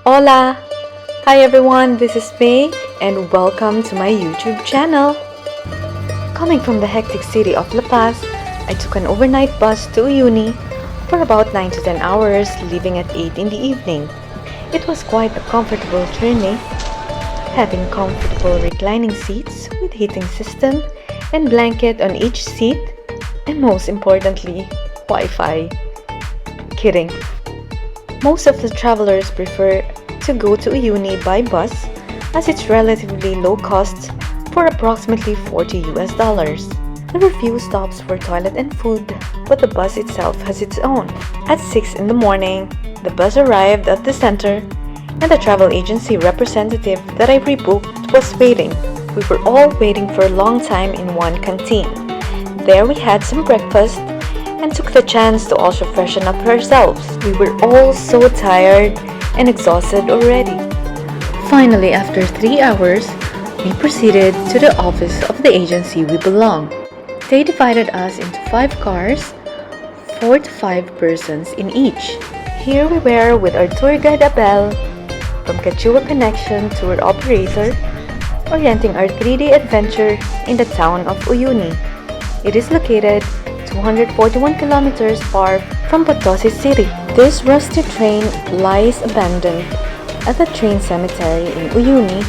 Hola! Hi everyone, this is May and welcome to my YouTube channel. Coming from the hectic city of La Paz, I took an overnight bus to Uyuni for about 9 to 10 hours, leaving at 8 in the evening. It was quite a comfortable journey, having comfortable reclining seats with heating system and blanket on each seat, and most importantly, Wi-Fi. Kidding. Most of the travelers prefer to go to Uyuni by bus as it's relatively low cost for approximately $40. There were few stops for toilet and food, but the bus itself has its own. At 6 in the morning, the bus arrived at the center and the travel agency representative that I rebooked was waiting. We were all waiting for a long time in one canteen. There we had some breakfast and took the chance to also freshen up ourselves. We were all so tired and exhausted already. Finally, after 3 hours, we proceeded to the office of the agency we belong. They divided us into 5 cars, 4 to 5 persons in each. Here we were with our tour guide Abel from Quechua Connection tour operator, orienting our 3-day adventure in the town of Uyuni. It is located 241 kilometers far from Potosi city. This rusty train lies abandoned at the train cemetery in Uyuni,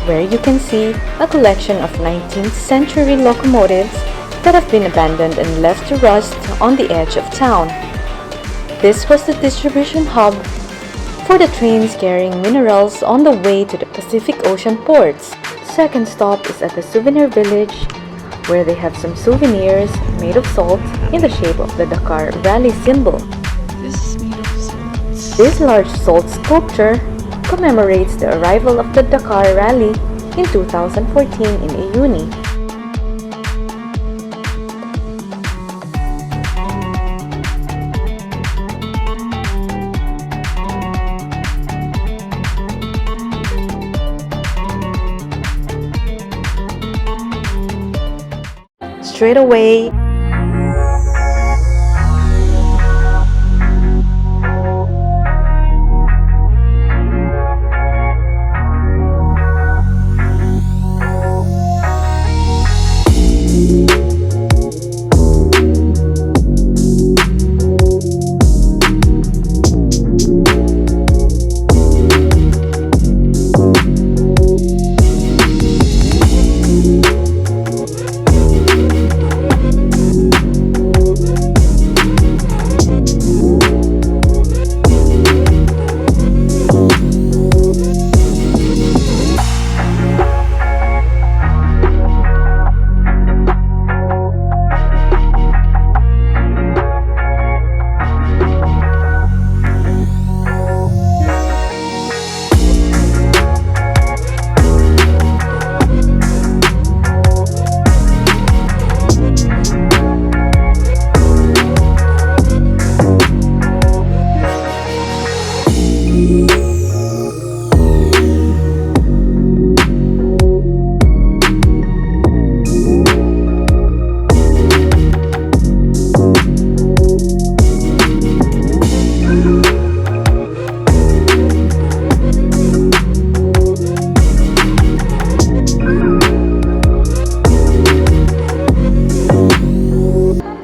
where you can see a collection of 19th century locomotives that have been abandoned and left to rust on the edge of town. This was the distribution hub for the trains carrying minerals on the way to the Pacific Ocean ports. Second stop is at the souvenir village, where they have some souvenirs made of salt in the shape of the Dakar Rally symbol. This large salt sculpture commemorates the arrival of the Dakar Rally in 2014 in Uyuni. Straight away,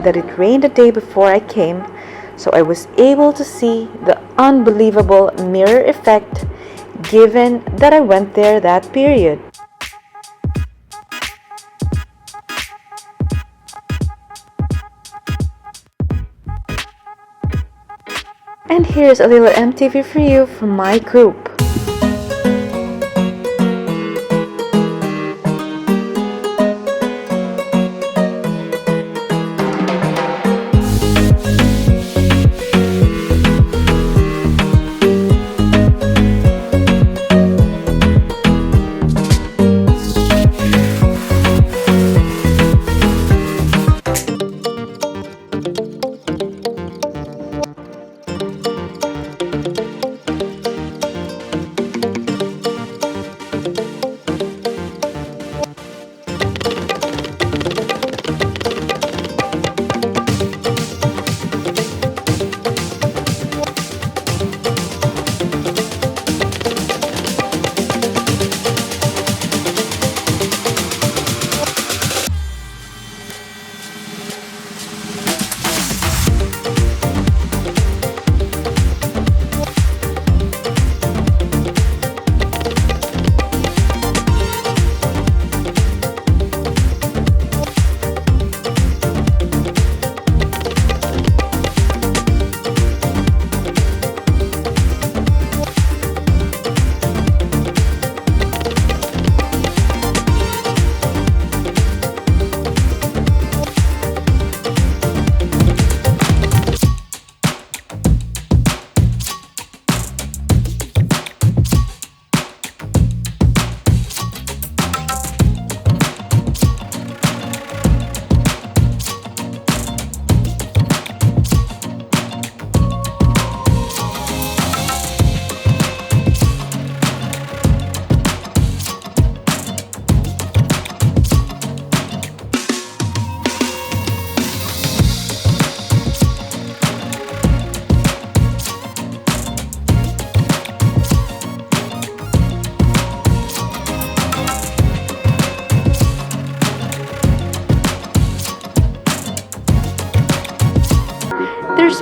that it rained the day before I came, so I was able to see the unbelievable mirror effect given that I went there that period. And here's a little MTV for you from my group.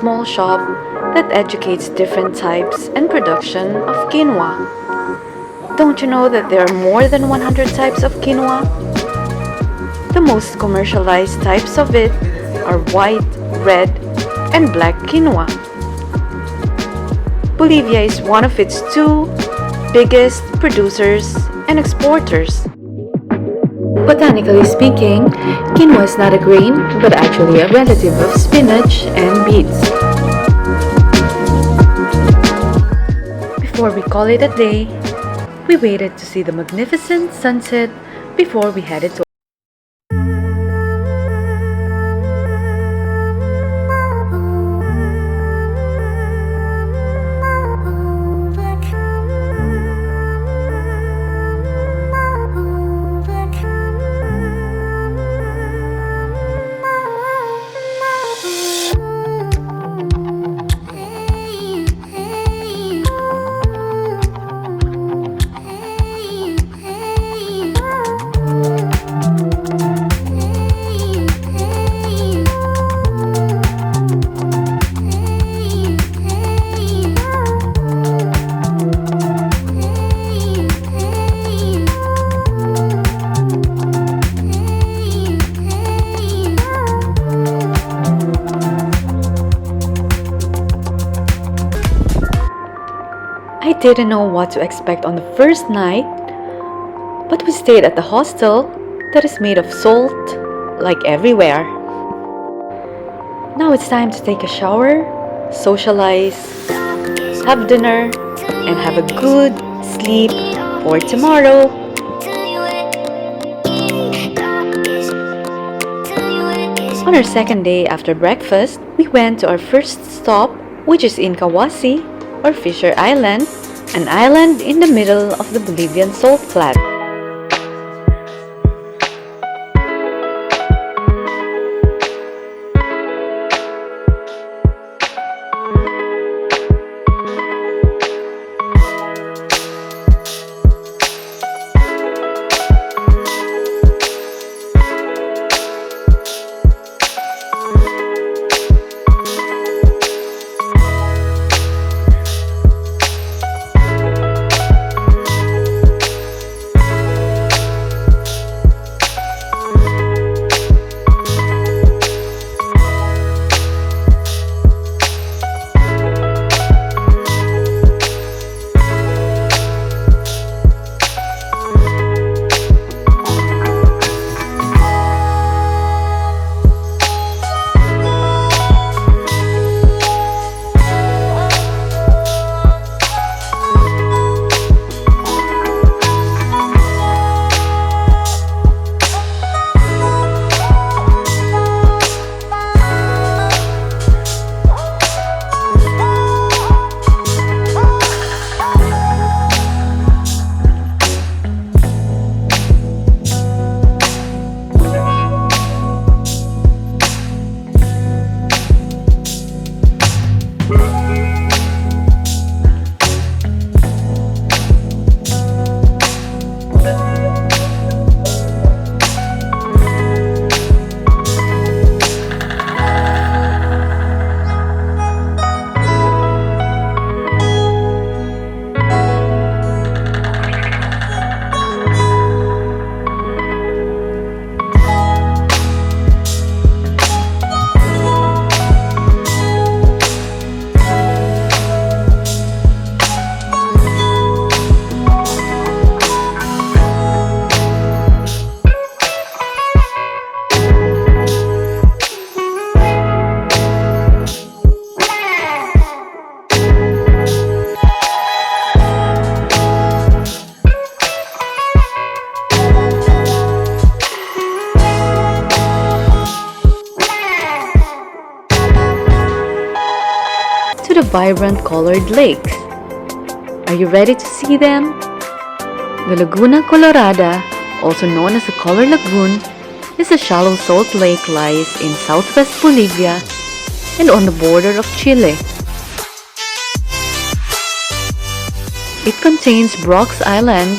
small shop that educates different types and production of quinoa. Don't you know that there are more than 100 types of quinoa? The most commercialized types of it are white, red, and black quinoa. Bolivia is one of its two biggest producers and exporters. Botanically speaking, quinoa is not a grain but actually a relative of spinach and beets. Before we call it a day, we waited to see the magnificent sunset before we headed to I didn't know what to expect on the first night, but we stayed at the hostel that is made of salt, like everywhere. Now it's time to take a shower, socialize, have dinner, and have a good sleep for tomorrow. On our second day after breakfast, we went to our first stop, which is in Kawasi, or Fisher Island, an island in the middle of the Bolivian salt flat. The vibrant colored lakes. Are you ready to see them? The Laguna Colorada, also known as the Color Lagoon, is a shallow salt lake lies in southwest Bolivia and on the border of Chile. It contains Brock's Island,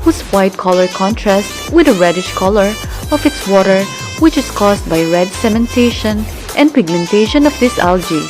whose white color contrasts with the reddish color of its water, which is caused by red cementation and pigmentation of these algae.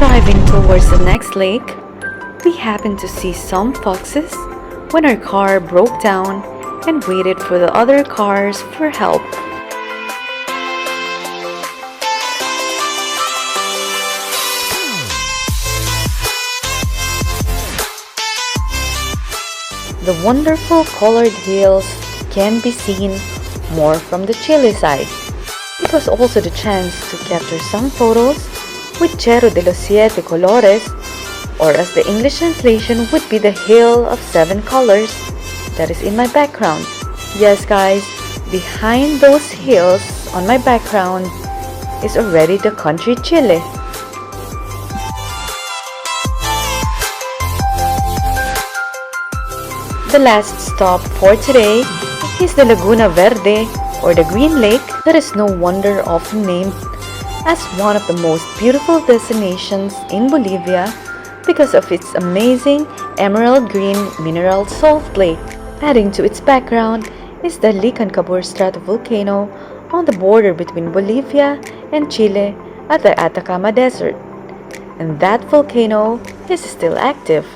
Driving towards the next lake, we happened to see some foxes when our car broke down and waited for the other cars for help. The wonderful colored hills can be seen more from the Chile side. It was also the chance to capture some photos with Cerro de los Siete Colores, or as the English translation would be the Hill of Seven Colors, that is in my background. Yes guys, behind those hills on my background is already the country Chile. The last stop for today is the Laguna Verde, or the Green Lake, that is no wonder often named as one of the most beautiful destinations in Bolivia because of its amazing emerald green mineral salt lake. Adding to its background is the Licancabur stratovolcano on the border between Bolivia and Chile at the Atacama Desert, and that volcano is still active.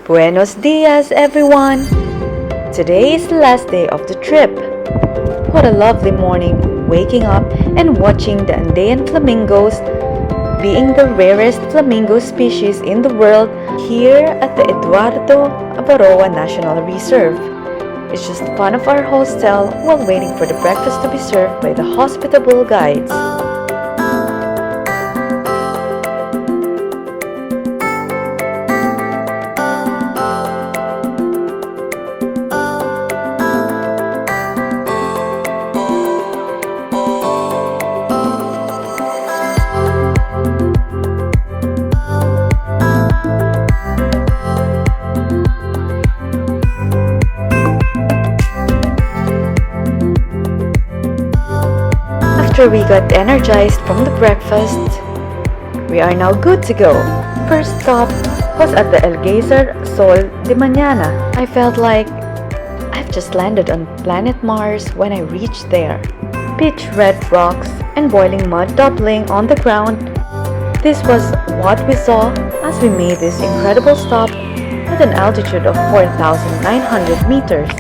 Buenos dias, everyone! Today is the last day of the trip. What a lovely morning, waking up and watching the Andean flamingos, being the rarest flamingo species in the world, here at the Eduardo Avaroa National Reserve. It's just fun of our hostel while waiting for the breakfast to be served by the hospitable guides. After we got energized from the breakfast, we are now good to go. First stop was at the El Geyser Sol de Mañana. I felt like I've just landed on planet Mars when I reached there. Pitch red rocks and boiling mud doubling on the ground. This was what we saw as we made this incredible stop at an altitude of 4,900 meters.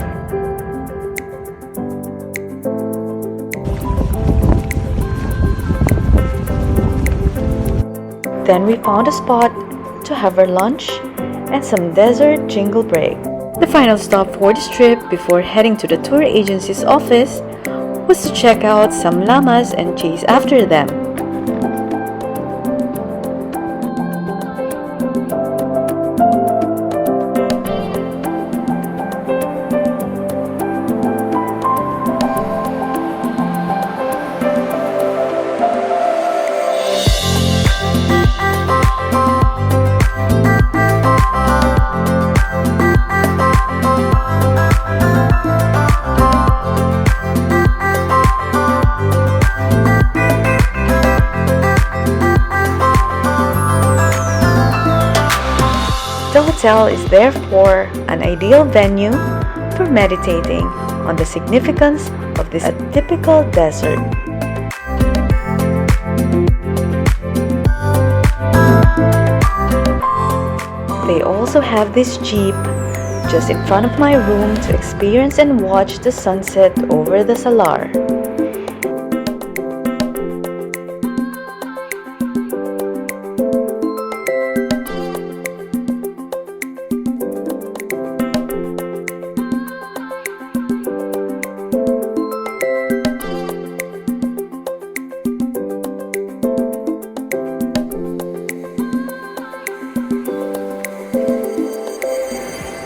Then we found a spot to have our lunch and some desert jingle break. The final stop for this trip before heading to the tour agency's office was to check out some llamas and chase after them. The hotel is therefore an ideal venue for meditating on the significance of this typical desert. They also have this jeep just in front of my room to experience and watch the sunset over the Salar.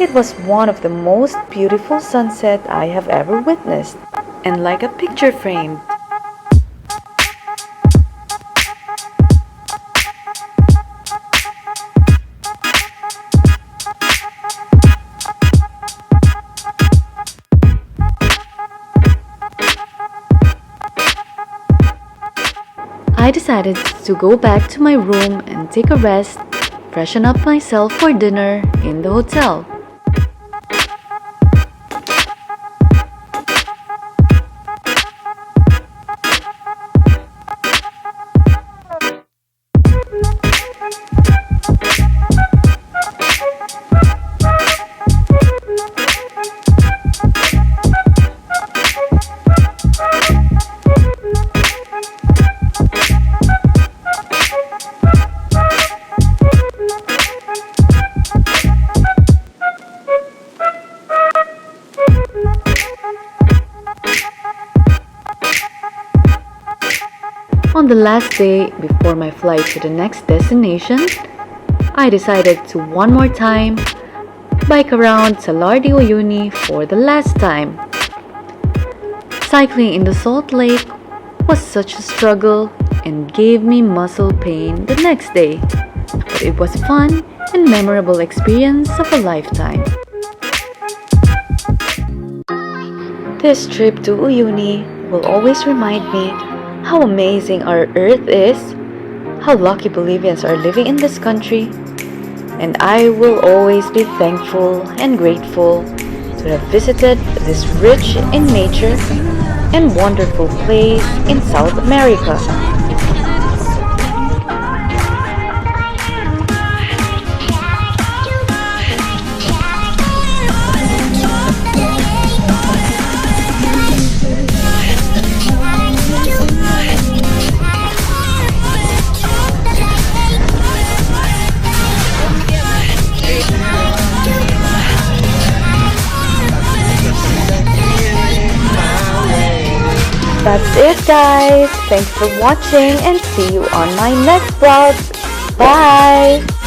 It was one of the most beautiful sunsets I have ever witnessed, and like a picture frame. I decided to go back to my room and take a rest, freshen up myself for dinner in the hotel. On the last day before my flight to the next destination, I decided to one more time bike around Salar de Uyuni for the last time. Cycling in the salt lake was such a struggle and gave me muscle pain the next day, but it was fun and memorable experience of a lifetime. This trip to Uyuni will always remind me how amazing our earth is, how lucky Bolivians are living in this country, and I will always be thankful and grateful to have visited this rich in nature and wonderful place in South America. That's it, guys. Thanks for watching and see you on my next vlog. Bye!